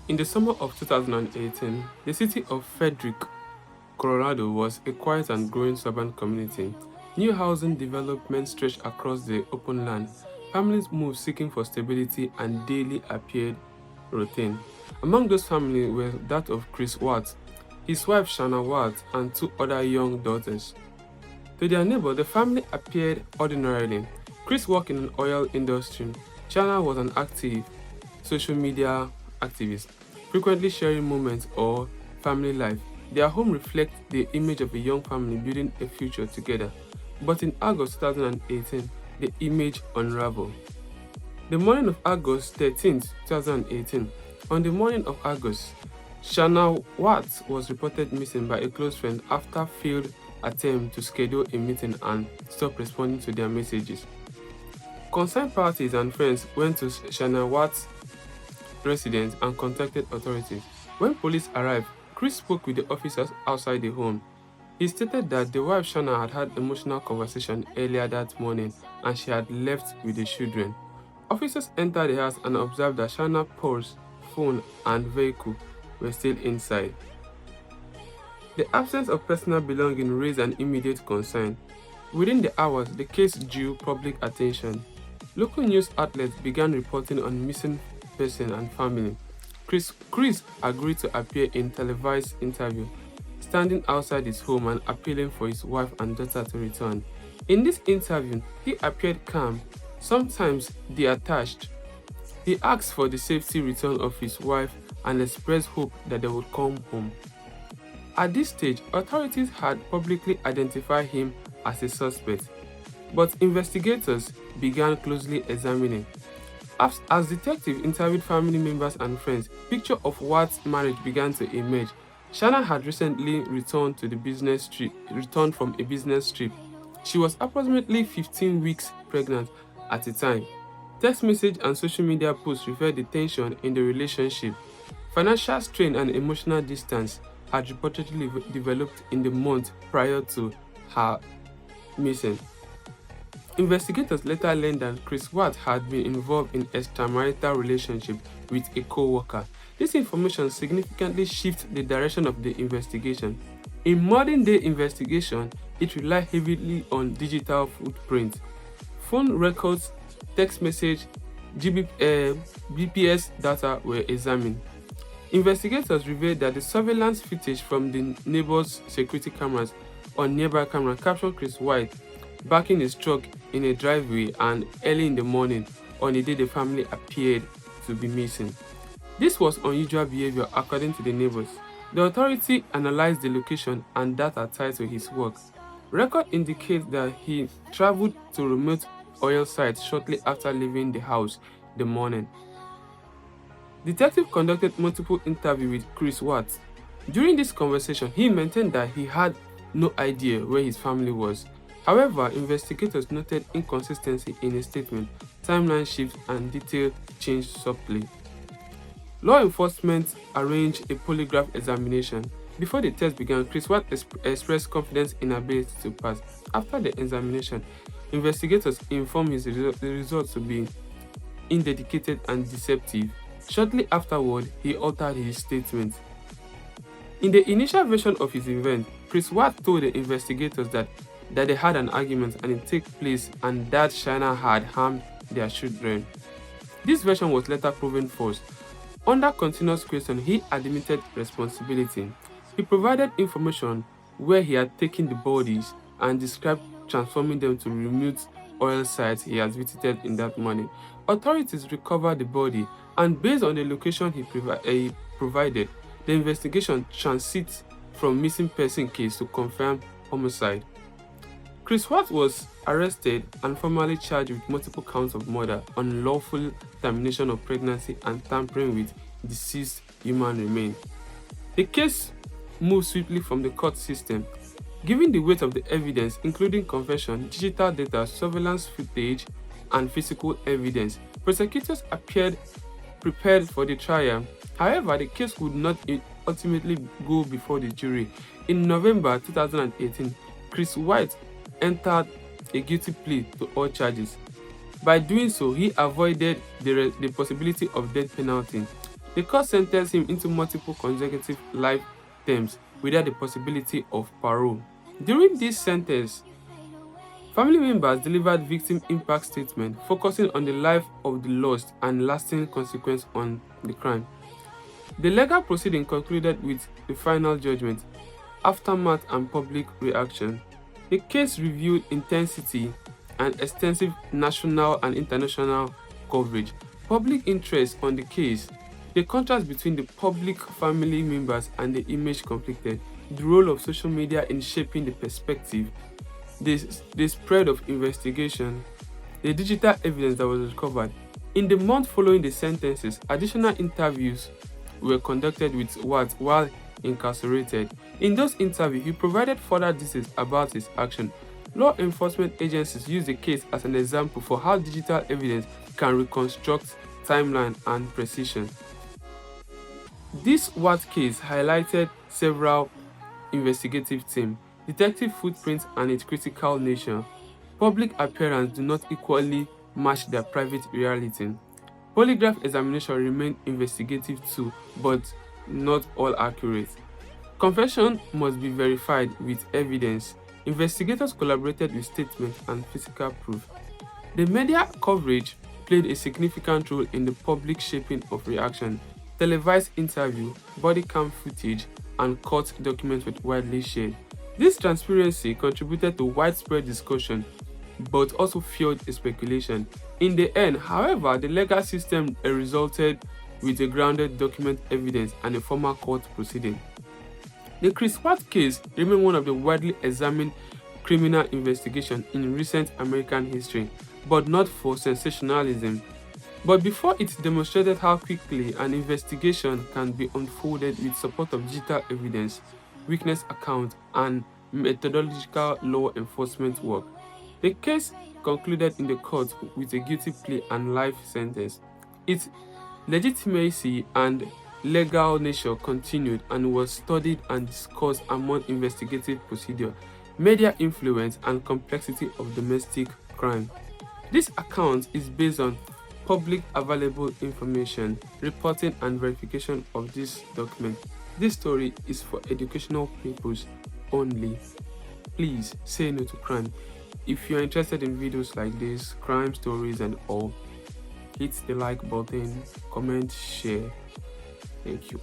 In the summer of 2018, the city of Frederick, Colorado was a quiet and growing suburban community. New housing development stretched across the open land. Families moved seeking for stability and daily appeared routine. Among those families were that of Chris Watts, his wife Shanann Watts, and two other young daughters. To their neighbor, the family appeared ordinarily. Chris worked in an oil industry. Shanann was an active social media activist, frequently sharing moments or family life. Their home reflects the image of a young family building a future together. But in August 2018, the image unraveled. The morning of August 13th, 2018, on the morning of August, Shanann Watts was reported missing by a close friend after failed attempt to schedule a meeting and stop responding to their messages. Concerned parties and friends went to Shanann Watts' residence and contacted authorities. When police arrived, Chris spoke with the officers outside the home. He stated that the wife Shanann had had emotional conversation earlier that morning and she had left with the children. Officers entered the house and observed that Shannon's purse, phone, and vehicle were still inside. The absence of personal belongings raised an immediate concern. Within the hours, the case drew public attention. Local news outlets began reporting on missing person and family. Chris agreed to appear in televised interview, standing outside his home and appealing for his wife and daughter to return. In this interview, he appeared calm, sometimes detached. He asked for the safety return of his wife and expressed hope that they would come home. At this stage, authorities had publicly identified him as a suspect, but investigators began closely examining. As detectives interviewed family members and friends, pictures of Watt's marriage began to emerge. Shanann had recently returned from a business trip. She was approximately 15 weeks pregnant at the time. Text message and social media posts revealed the tension in the relationship. Financial strain and emotional distance had reportedly developed in the months prior to her missing. Investigators later learned that Chris Watts had been involved in extramarital relationship with a co-worker. This information significantly shifted the direction of the investigation. In modern-day investigation, it relied heavily on digital footprints. Phone records, text message, GPS data were examined. Investigators revealed that the surveillance footage from the neighbor's security cameras on nearby camera captured Chris White backing his truck in a driveway and early in the morning on the day the family appeared to be missing. This was unusual behavior according to the neighbors. The authority analyzed the location and data tied to his work. Record indicates that he traveled to remote oil sites shortly after leaving the house the morning. Detective conducted multiple interviews with Chris Watts. During this conversation, he maintained that he had no idea where his family was. However, investigators noted inconsistency in his statement, timeline shifts, and detail changed subtly. Law enforcement arranged a polygraph examination. Before the test began, Chris Watts expressed confidence in her ability to pass. After the examination, investigators informed the results to be indedicated and deceptive. Shortly afterward, he altered his statement. In the initial version of his event, Chris Watts told the investigators that they had an argument and it took place and that Shanann had harmed their children. This version was later proven false. Under continuous question, he admitted responsibility. He provided information where he had taken the bodies and described transforming them to remote oil sites he has visited in that morning. Authorities recovered the body, and based on the location he provided, the investigation transits from missing person case to confirmed homicide. Chris Watts was arrested and formally charged with multiple counts of murder, unlawful termination of pregnancy, and tampering with deceased human remains. The case moved swiftly from the court system. Given the weight of the evidence, including confession, digital data, surveillance footage, and physical evidence, prosecutors appeared prepared for the trial. However, the case could not ultimately go before the jury. In November 2018, Chris White entered a guilty plea to all charges. By doing so, he avoided the possibility of death penalty. The court sentenced him into multiple consecutive life terms without the possibility of parole. During this sentence, family members delivered victim impact statements focusing on the life of the lost and lasting consequence on the crime. The legal proceeding concluded with the final judgment, aftermath and public reaction. The case reviewed intensity and extensive national and international coverage. Public interest on the case. The contrast between the public family members and the image conflicted. The role of social media in shaping the perspective. The spread of investigation. The digital evidence that was recovered. In the month following the sentences, additional interviews were conducted with Watts while incarcerated. In those interviews, he provided further details about his action. Law enforcement agencies used the case as an example for how digital evidence can reconstruct timeline and precision. This Watts case highlighted several investigative themes: detective footprints and its critical nature. Public appearance do not equally match their private reality. Polygraph examination remain investigative too, but not all accurate. Confession must be verified with evidence. Investigators collaborated with statements and physical proof. The media coverage played a significant role in the public shaping of reaction. Televised interview, body cam footage, and court documents were widely shared. This transparency contributed to widespread discussion, but also fueled speculation. In the end, however, the legal system resulted with a grounded document evidence and a formal court proceeding. The Chris Watts case remains one of the widely examined criminal investigations in recent American history, but not for sensationalism. But before it demonstrated how quickly an investigation can be unfolded with support of digital evidence, witness accounts, and methodological law enforcement work. The case concluded in the court with a guilty plea and life sentence. Its legitimacy and legal nature continued and was studied and discussed among investigative procedure, media influence, and complexity of domestic crime. This account is based on public available information, reporting, and verification of this document. This story is for educational purposes only. Please say no to crime. If you're interested in videos like this, crime stories and all, hit the like button, comment, share. Thank you.